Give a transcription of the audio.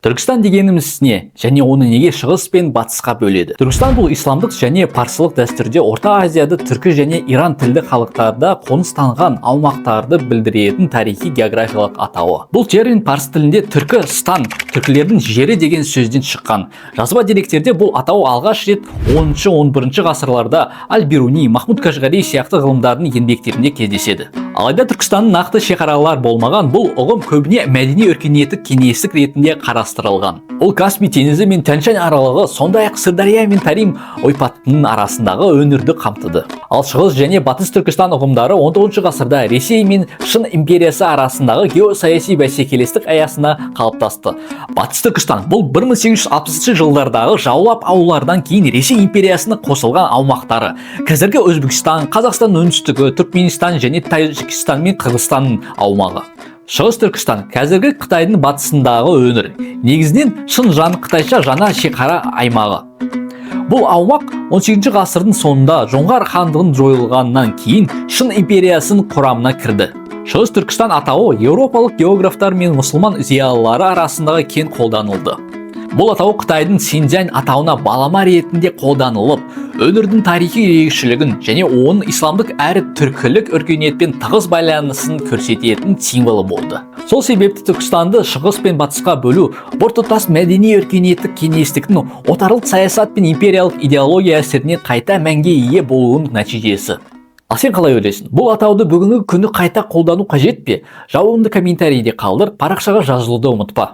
Түркістан дегеніміз не, және оны неге шығыс пен батысқа бөледі? Түркістан бұл исламдық және парсылық дәстүрде Орта Азияда түркі және Иран тілді халықтарда қоныстанған аумақтарды білдіретін тарихи географиялық атауы. Бұл термин парсы тілінде Түркістан, түркілердің жері деген сөзден шыққан. Жазба деректерде бұл атау алғаш рет 10-11 ғасырларда Аль-Бируни, Махмуд Кашғари сияқты ғылымдардың еңбектерінде кездеседі. Алайда Түркістанның нақты шекаралар болмаған, бұл ұғым көбіне мәдени өркениеттік кеңістік ретінде қарастырылған. Ол Каспий теңізі мен Тянь-Шань аралығы, сондай-ақ Сырдария мен Тарим ойпатының арасындағы өңірді қамтыды. Ал шығыс және батыс Түркістан ұғымдары 19 ғасырда Ресей мен Шын империясы арасындағы геосаяси бәсекелестік аясында қалыптасты. Батыс Түркістан бұл 1860 жылдардағы жаулап алулардан кейін Ресей империясына қосылған аумақтары. Қазіргі Өзбекстан, Қазақстан оңтүстігі, Түркменстан және Тәжікстан мен Қырғызстанның аумағы. Шығыс Түркістан қазіргі Қытайдың батысындағы өңір. Негізінен Шыңжаң қытайша жаңа шекара аймағы. Бұл аумақ 18 ғасырдың соңында Жоңғар хандығын жойылғаннан кейін Шын империясының құрамына кірді. Шығыс Түркістан атауы еуропалық географтар мен мұсылман зиялылары арасындағы кең қолданылды. Бұл атау Қытайдың Синьцзянь атауына балама ретінде қолданылып, өңірдің тарихи ерекшелігін және оның исламдық әрі түркілік өркениетпен тығыз байланысын көрсететін символы болды. Сол себепті Түркістанды шығыс пен батысқа бөлу біртұтас мәдени өркениеттік кеңістіктің отарлық саясат пен империялық идеология әсерінен қайта мәнге ие болуының нәтижесі. Ал сен қалай ойлайсың? Бұл атауды бүгінгі күні қайта қолдану қажет пе? Жауабыңды комментарийде қалдыр, парақшаға жазылуды ұмытпа.